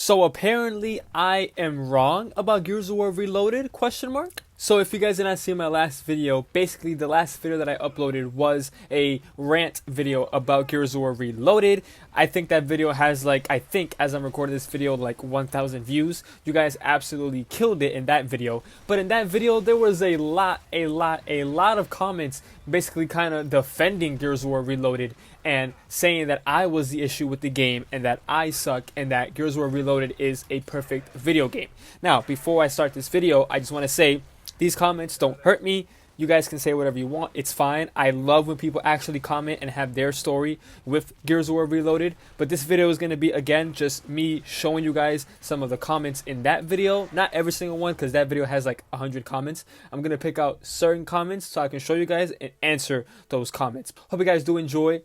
So apparently I am wrong about Gears of War Reloaded, question mark? So if you guys did not see my last video, basically the last video that I uploaded was a rant video about Gears of War Reloaded. I think that video has as I'm recording this video, 1,000 views. You guys absolutely killed it in that video. But in that video, there was a lot of comments basically kind of defending Gears of War Reloaded and saying that I was the issue with the game and that I suck and that Gears of War Reloaded is a perfect video game. Now, before I start this video, I just want to say these comments don't hurt me. You guys can say whatever you want. It's fine. I love when people actually comment and have their story with Gears of War Reloaded. But this video is going to be, again, just me showing you guys some of the comments in that video. Not every single one, because that video has 100 comments. I'm going to pick out certain comments so I can show you guys and answer those comments. Hope you guys do enjoy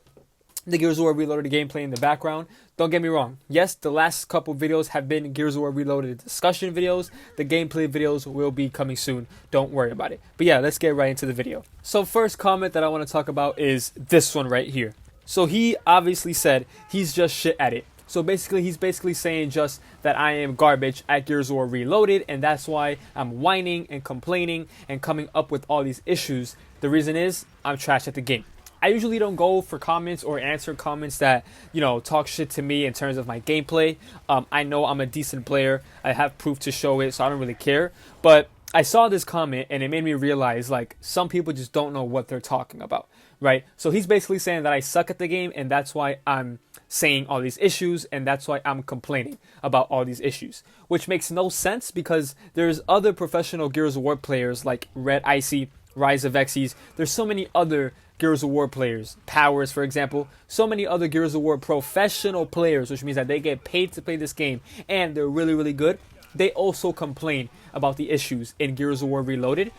the Gears of War Reloaded gameplay in the background. Don't get me wrong. Yes, the last couple videos have been Gears of War Reloaded discussion videos. The gameplay videos will be coming soon. Don't worry about it. But yeah, let's get right into the video. So first comment that I want to talk about is this one right here. So he obviously said he's just shit at it. So basically, he's saying just that I am garbage at Gears of War Reloaded, and that's why I'm whining and complaining and coming up with all these issues. The reason is I'm trash at the game. I usually don't go for comments or answer comments that, talk shit to me in terms of my gameplay. I know I'm a decent player. I have proof to show it, so I don't really care. But I saw this comment, and it made me realize, some people just don't know what they're talking about, right? So he's basically saying that I suck at the game, and that's why I'm saying all these issues, and that's why I'm complaining about all these issues. Which makes no sense, because there's other professional Gears of War players like Red Icy, Rise of Xyz. There's so many other Gears of War players, Powers for example, so many other Gears of War professional players, which means that they get paid to play this game and they're really good. They also complain about the issues in Gears of War Reloaded.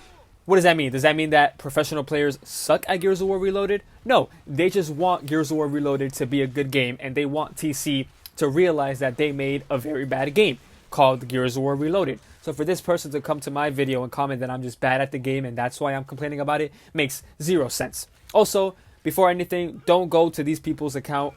What does that mean? Does that mean that professional players suck at Gears of War Reloaded? No, they just want Gears of War Reloaded to be a good game, and they want TC to realize that they made a very bad game called Gears of War Reloaded. So for this person to come to my video and comment that I'm just bad at the game and that's why I'm complaining about it makes zero sense. Also, before anything, don't go to these people's account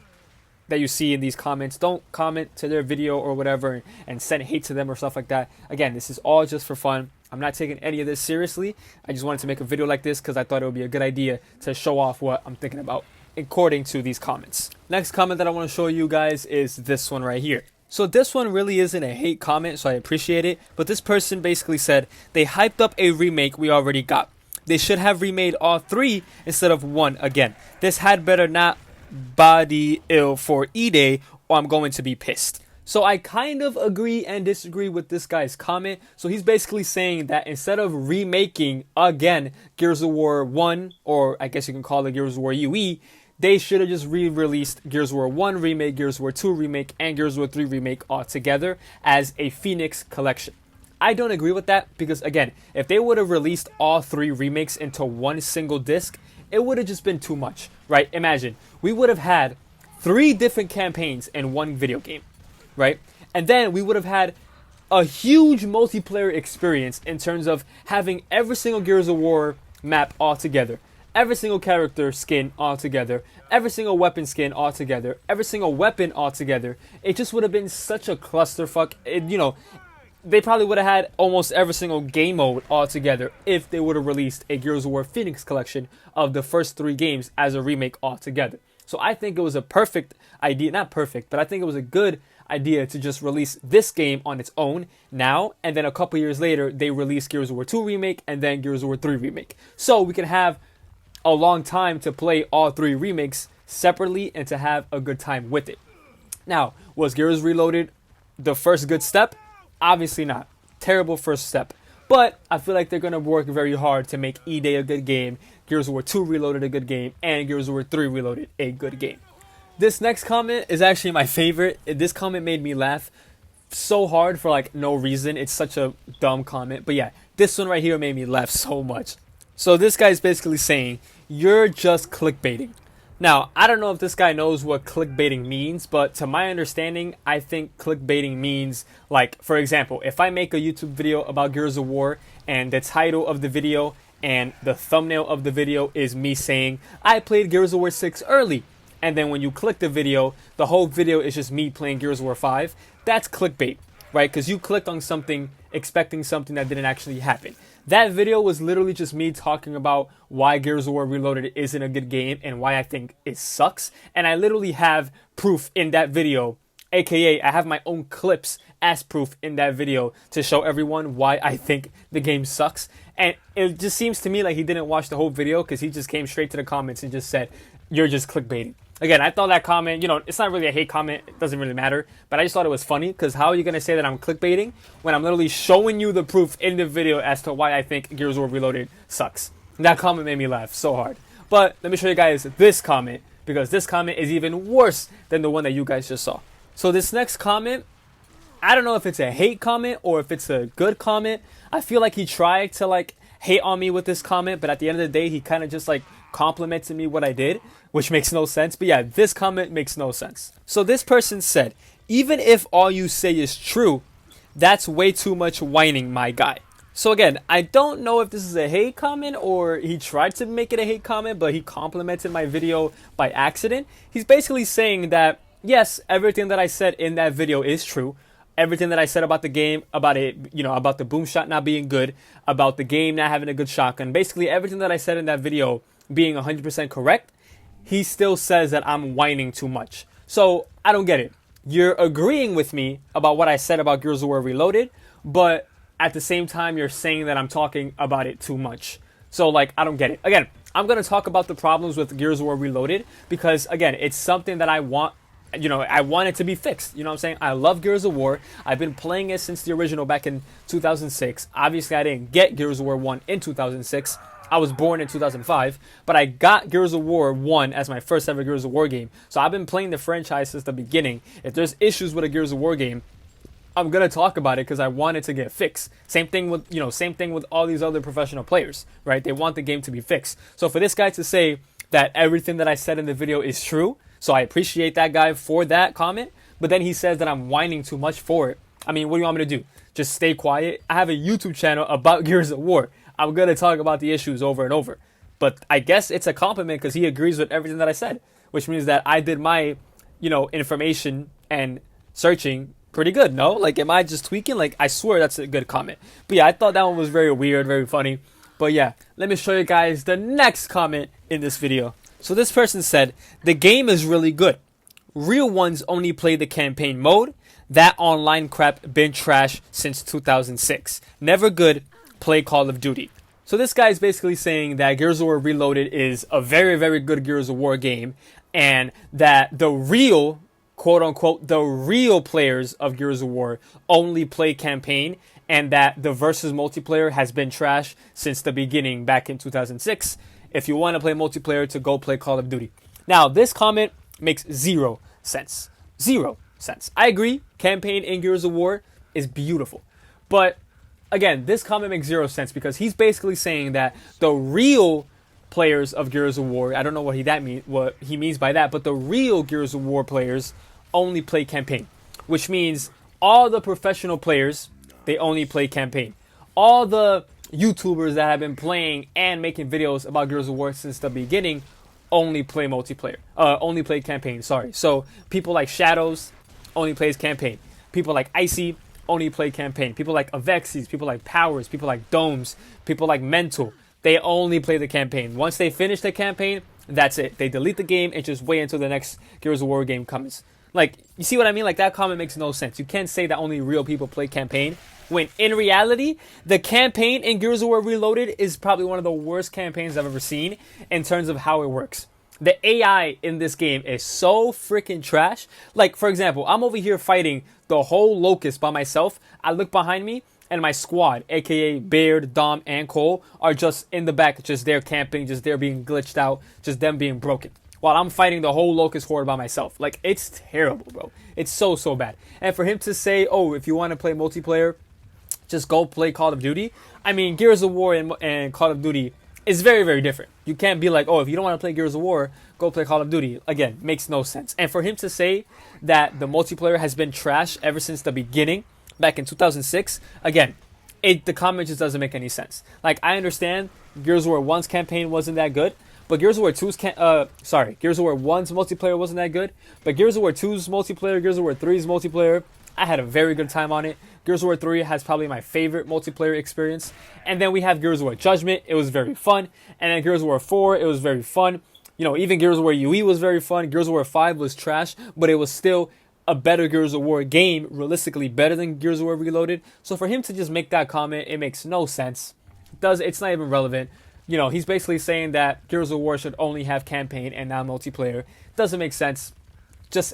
that you see in these comments. Don't comment to their video or whatever and send hate to them or stuff like that. Again, this is all just for fun. I'm not taking any of this seriously. I just wanted to make a video like this because I thought it would be a good idea to show off what I'm thinking about according to these comments. Next comment that I want to show you guys is this one right here. So this one really isn't a hate comment, so I appreciate it. But this person basically said they hyped up a remake we already got. They should have remade all three instead of one again. This had better not body ill for E-Day or I'm going to be pissed. So I kind of agree and disagree with this guy's comment. So he's basically saying that instead of remaking again Gears of War 1, or I guess you can call it Gears of War UE, they should have just re-released Gears of War 1 Remake, Gears of War 2 Remake, and Gears of War 3 Remake all together as a Phoenix collection. I don't agree with that because, again, if they would have released all three remakes into one single disc, it would have just been too much, right? Imagine, we would have had 3 different campaigns in one video game, right? And then we would have had a huge multiplayer experience in terms of having every single Gears of War map all together. Every single character skin all together, every single weapon skin all together, every single weapon all together. It just would have been such a clusterfuck. They probably would have had almost every single game mode all together if they would have released a Gears of War Phoenix collection of the first 3 games as a remake all together. So I think it was a perfect idea, not perfect, but I think it was a good idea to just release this game on its own now, and then a couple years later they release Gears of War 2 Remake and then Gears of War 3 Remake. So we can have a long time to play all 3 remakes separately and to have a good time with it. Now, was Gears Reloaded the first good step? Obviously not. Terrible first step. But I feel like they're going to work very hard to make E-Day a good game, Gears of War 2 Reloaded a good game, and Gears of War 3 Reloaded a good game. This next comment is actually my favorite. This comment made me laugh so hard for no reason. It's such a dumb comment. But yeah, this one right here made me laugh so much. So this guy's basically saying, you're just clickbaiting. Now, I don't know if this guy knows what clickbaiting means, but to my understanding, I think clickbaiting means, for example, if I make a YouTube video about Gears of War and the title of the video and the thumbnail of the video is me saying, I played Gears of War 6 early, and then when you click the video, the whole video is just me playing Gears of War 5. That's clickbait, right? Because you clicked on something expecting something that didn't actually happen. That video was literally just me talking about why Gears of War Reloaded isn't a good game and why I think it sucks. And I literally have proof in that video, aka I have my own clips as proof in that video to show everyone why I think the game sucks. And it just seems to me like he didn't watch the whole video because he just came straight to the comments and just said, "You're just clickbaiting." Again, I thought that comment, it's not really a hate comment. It doesn't really matter. But I just thought it was funny because how are you going to say that I'm clickbaiting when I'm literally showing you the proof in the video as to why I think Gears of War Reloaded sucks? That comment made me laugh so hard. But let me show you guys this comment because this comment is even worse than the one that you guys just saw. So this next comment, I don't know if it's a hate comment or if it's a good comment. I feel like he tried to hate on me with this comment, but at the end of the day, he kind of just complimented me what I did, which makes no sense. But yeah, this comment makes no sense. So this person said, "Even if all you say is true, that's way too much whining, my guy." So again, I don't know if this is a hate comment or he tried to make it a hate comment, but he complimented my video by accident. He's basically saying that, yes, everything that I said in that video is true. Everything that I said about the game, about it, about the boom shot not being good, about the game not having a good shotgun, basically everything that I said in that video being 100% correct, he still says that I'm whining too much. So I don't get it. You're agreeing with me about what I said about Gears of War Reloaded, but at the same time, you're saying that I'm talking about it too much. So I don't get it. Again, I'm going to talk about the problems with Gears of War Reloaded because, again, it's something that I want. I want it to be fixed. You know what I'm saying? I love Gears of War. I've been playing it since the original back in 2006. Obviously, I didn't get Gears of War 1 in 2006. I was born in 2005, but I got Gears of War 1 as my first ever Gears of War game. So I've been playing the franchise since the beginning. If there's issues with a Gears of War game, I'm going to talk about it because I want it to get fixed. Same thing with all these other professional players, right? They want the game to be fixed. So for this guy to say that everything that I said in the video is true, so I appreciate that guy for that comment, but then he says that I'm whining too much for it. I mean, what do you want me to do? Just stay quiet? I have a YouTube channel about Gears of War. I'm going to talk about the issues over and over. But I guess it's a compliment because he agrees with everything that I said, which means that I did my, information and searching pretty good, no? Am I just tweaking? I swear that's a good comment. But yeah, I thought that one was very weird, very funny. But yeah, let me show you guys the next comment in this video. So this person said, "The game is really good. Real ones only play the campaign mode. That online crap been trash since 2006. Never good. Play Call of Duty." So this guy is basically saying that Gears of War Reloaded is a very, very good Gears of War game and that the real, quote unquote, the real players of Gears of War only play campaign and that the versus multiplayer has been trash since the beginning back in 2006. If you want to play multiplayer, to go play Call of Duty. Now, this comment makes zero sense. Zero sense. I agree, campaign in Gears of War is beautiful. But again, this comment makes zero sense because he's basically saying that the real players of Gears of War, I don't know what he means by that, but the real Gears of War players only play campaign, which means all the professional players, they only play campaign. All the YouTubers that have been playing and making videos about Gears of War since the beginning only play multiplayer. Only play campaign, sorry. So people like Shadows only plays campaign. People like Icy only play campaign. People like Avexis, people like Powers, people like Domes, people like Mental, they only play the campaign. Once they finish the campaign, that's it. They delete the game and just wait until the next Gears of War game comes. You see what I mean? That comment makes no sense. You can't say that only real people play campaign when in reality, the campaign in Gears of War Reloaded is probably one of the worst campaigns I've ever seen in terms of how it works. The AI in this game is so freaking trash. For example, I'm over here fighting the whole Locust by myself. I look behind me and my squad, aka Baird, Dom, and Cole, are just in the back, just there camping, just there being glitched out, just them being broken. While I'm fighting the whole Locust horde by myself. It's terrible, bro. It's so, so bad. And for him to say, oh, if you want to play multiplayer, just go play Call of Duty. I mean, Gears of War and Call of Duty is very, very different. You can't be like, oh, if you don't want to play Gears of War, go play Call of Duty. Again, makes no sense. And for him to say that the multiplayer has been trash ever since the beginning, back in 2006, again, the comment just doesn't make any sense. I understand Gears of War 1's campaign wasn't that good, but Gears of War 2's Gears of War 1's multiplayer wasn't that good. But Gears of War 2's multiplayer, Gears of War 3's multiplayer, I had a very good time on it. Gears of War 3 has probably my favorite multiplayer experience. And then we have Gears of War Judgment. It was very fun. And then Gears of War 4, it was very fun. You know, even Gears of War UE was very fun. Gears of War 5 was trash, but it was still a better Gears of War game, realistically better than Gears of War Reloaded. So for him to just make that comment, it makes no sense. It's not even relevant. You know, he's basically saying that Gears of War should only have campaign and not multiplayer. Doesn't make sense. Just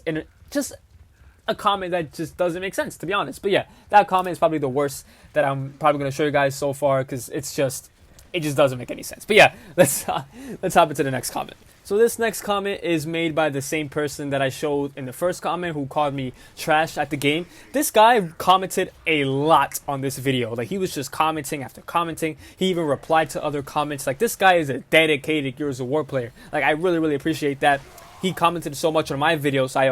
a comment that just doesn't make sense, to be honest. But yeah, that comment is probably the worst that I'm probably going to show you guys so far, because it just doesn't make any sense. But yeah, let's hop into the next comment. So this next comment is made by the same person that I showed in the first comment, who called me trash at the game. This guy commented a lot on this video. Like, he was just commenting after commenting. He even replied to other comments. Like, this guy is a dedicated Gears of War player. Like, I really, really appreciate that. He commented so much on my videos, so I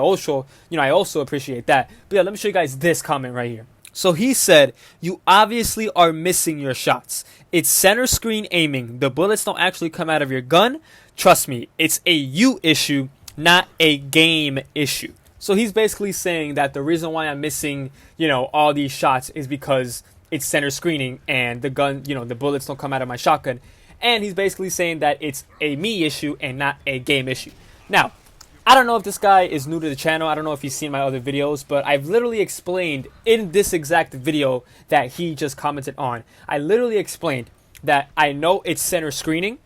also appreciate that. But yeah, let me show you guys this comment right here. So he said, "You obviously are missing your shots. It's center screen aiming. The bullets don't actually come out of your gun. Trust me, it's a you issue, not a game issue." So he's basically saying that the reason why I'm missing, all these shots is because it's center screening and the gun, the bullets don't come out of my shotgun. And he's basically saying that it's a me issue and not a game issue. Now, I don't know if this guy is new to the channel. I don't know if he's seen my other videos, but I've literally explained in this exact video that he just commented on. I literally explained that I know it's center screening,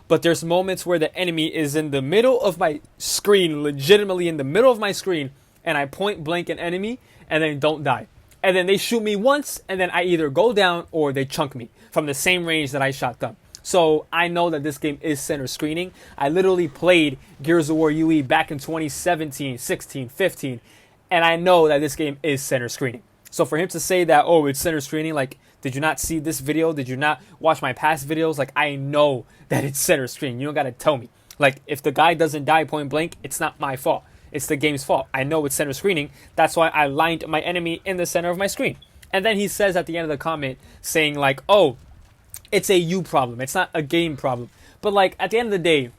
but there's moments where the enemy is in the middle of my screen, legitimately in the middle of my screen, and I point blank an enemy and then don't die. And then they shoot me once, and then I either go down or they chunk me from the same range that I shot them. So I know that this game is center screening. I literally played Gears of War UE back in 2017, 16, 15, and I know that this game is center screening. So for him to say that, oh, it's center screening, like, did you not see this video? Did you not watch my past videos? Like, I know that it's center screening. You don't gotta tell me. Like, if the guy doesn't die point blank, it's not my fault. It's the game's fault. I know it's center screening. That's why I lined my enemy in the center of my screen. And then he says at the end of the comment, saying like, oh, it's a you problem. It's not a game problem. But like, at the end of the day,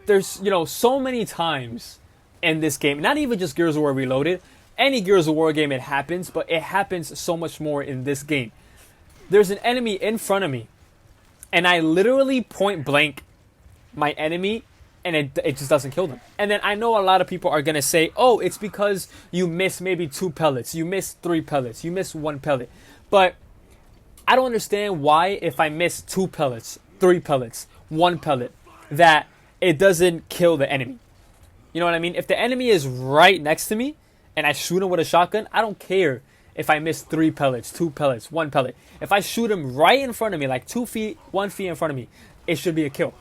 there's, so many times in this game, not even just Gears of War Reloaded, any Gears of War game, it happens, but it happens so much more in this game. There's an enemy in front of me, and I literally point blank my enemy, and it just doesn't kill them. And then I know a lot of people are going to say, oh, it's because you missed maybe 2 pellets, you missed 3 pellets, you missed 1 pellet. But I don't understand why, if I miss 2 pellets, 3 pellets, 1 pellet, that it doesn't kill the enemy. You know what I mean? If the enemy is right next to me and I shoot him with a shotgun, I don't care if I miss 3 pellets, 2 pellets, 1 pellet. If I shoot him right in front of me, like 2 feet, 1 feet in front of me, it should be a kill.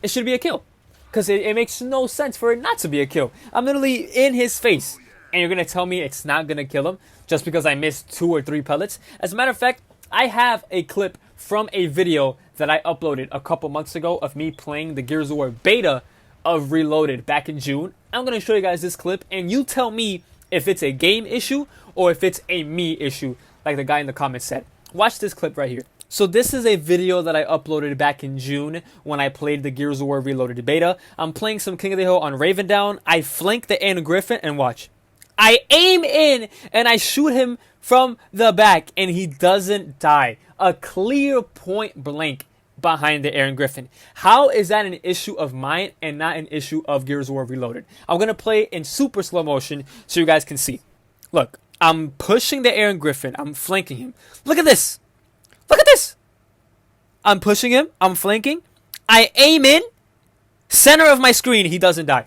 It should be a kill. Because it makes no sense for it not to be a kill. I'm literally in his face, and you're going to tell me it's not going to kill him just because I missed 2 or 3 pellets? As a matter of fact, I have a clip from a video that I uploaded a couple months ago of me playing the Gears of War beta of Reloaded back in June. I'm going to show you guys this clip, and you tell me if it's a game issue or if it's a me issue, like the guy in the comments said. Watch this clip right here. So this is a video that I uploaded back in June when I played the Gears of War Reloaded beta. I'm playing some King of the Hill on Raven Down. I flank the Aaron Griffin, and watch. I aim in and I shoot him from the back, and he doesn't die. A clear point blank behind the Aaron Griffin. How is that an issue of mine and not an issue of Gears of War Reloaded? I'm going to play in super slow motion so you guys can see. Look, I'm pushing the Aaron Griffin. I'm flanking him. Look at this. Look at this. I'm pushing him. I'm flanking. I aim in. Center of my screen. He doesn't die.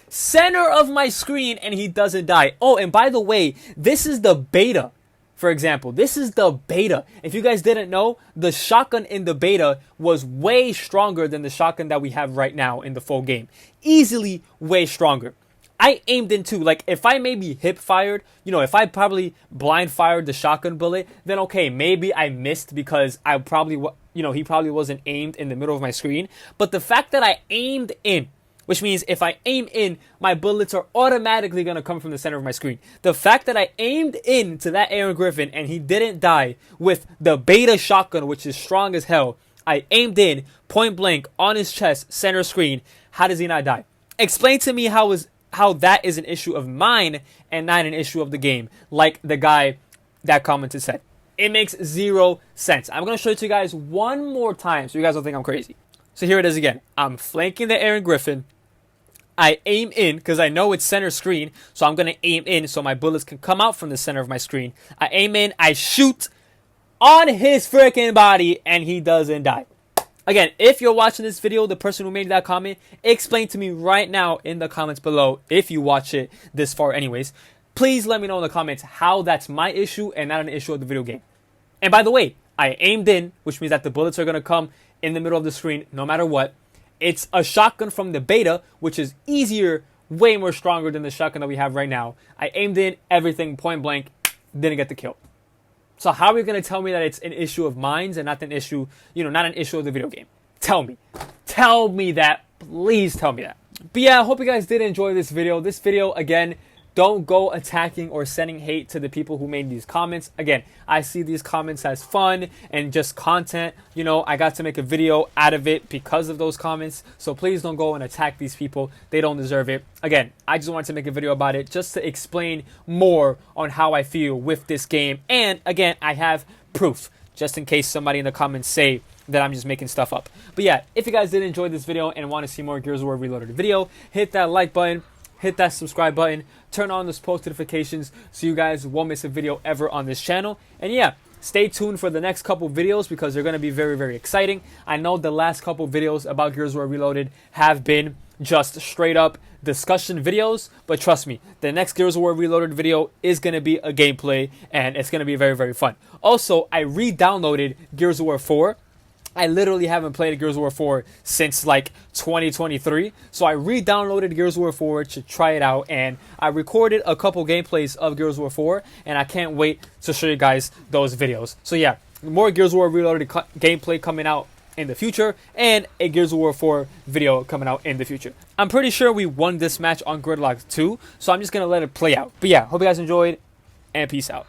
Center of my screen, and he doesn't die. Oh, and by the way, this is the beta. For example, this is the beta. If you guys didn't know, the shotgun in the beta was way stronger than the shotgun that we have right now in the full game. Easily way stronger. I aimed in too. Like, if I maybe hip fired, if I probably blind fired the shotgun bullet, then okay, maybe I missed because I probably, he probably wasn't aimed in the middle of my screen. But the fact that I aimed in, which means if I aim in, my bullets are automatically going to come from the center of my screen. The fact that I aimed in to that Aaron Griffin and he didn't die with the beta shotgun, which is strong as hell, I aimed in point blank on his chest, center screen. How does he not die? Explain to me how that is an issue of mine and not an issue of the game, like the guy that commented said. It makes zero sense. I'm going to show it to you guys one more time so you guys don't think I'm crazy. So here it is again. I'm flanking the Aaron Griffin. I aim in because I know it's center screen, so I'm going to aim in so my bullets can come out from the center of my screen. I aim in, I shoot on his freaking body, and he doesn't die. Again, if you're watching this video, the person who made that comment, explain to me right now in the comments below, if you watch it this far anyways. Please let me know in the comments how that's my issue and not an issue of the video game. And by the way, I aimed in, which means that the bullets are going to come in the middle of the screen no matter what. It's a shotgun from the beta, which is easier, way more stronger than the shotgun that we have right now. I aimed in, everything point blank, didn't get the kill. So how are you going to tell me that it's an issue of mine and not an issue, not an issue of the video game? Tell me. Tell me that. Please tell me that. But yeah, I hope you guys did enjoy this video. This video, again, don't go attacking or sending hate to the people who made these comments. Again, I see these comments as fun and just content. I got to make a video out of it because of those comments. So please don't go and attack these people. They don't deserve it. Again, I just wanted to make a video about it just to explain more on how I feel with this game. And again, I have proof just in case somebody in the comments say that I'm just making stuff up. But yeah, if you guys did enjoy this video and want to see more Gears of War Reloaded video, hit that like button. Hit that subscribe button, turn on those post notifications so you guys won't miss a video ever on this channel. And yeah, stay tuned for the next couple videos because they're going to be very, very exciting. I know the last couple videos about Gears of War Reloaded have been just straight up discussion videos, but trust me, the next Gears of War Reloaded video is going to be a gameplay and it's going to be very, very fun. Also, I re-downloaded Gears of War 4. I literally haven't played Gears of War 4 since like 2023. So I re-downloaded Gears of War 4 to try it out. And I recorded a couple gameplays of Gears of War 4. And I can't wait to show you guys those videos. So yeah, more Gears of War Reloaded gameplay coming out in the future. And a Gears of War 4 video coming out in the future. I'm pretty sure we won this match on Gridlock 2. So I'm just going to let it play out. But yeah, hope you guys enjoyed. And peace out.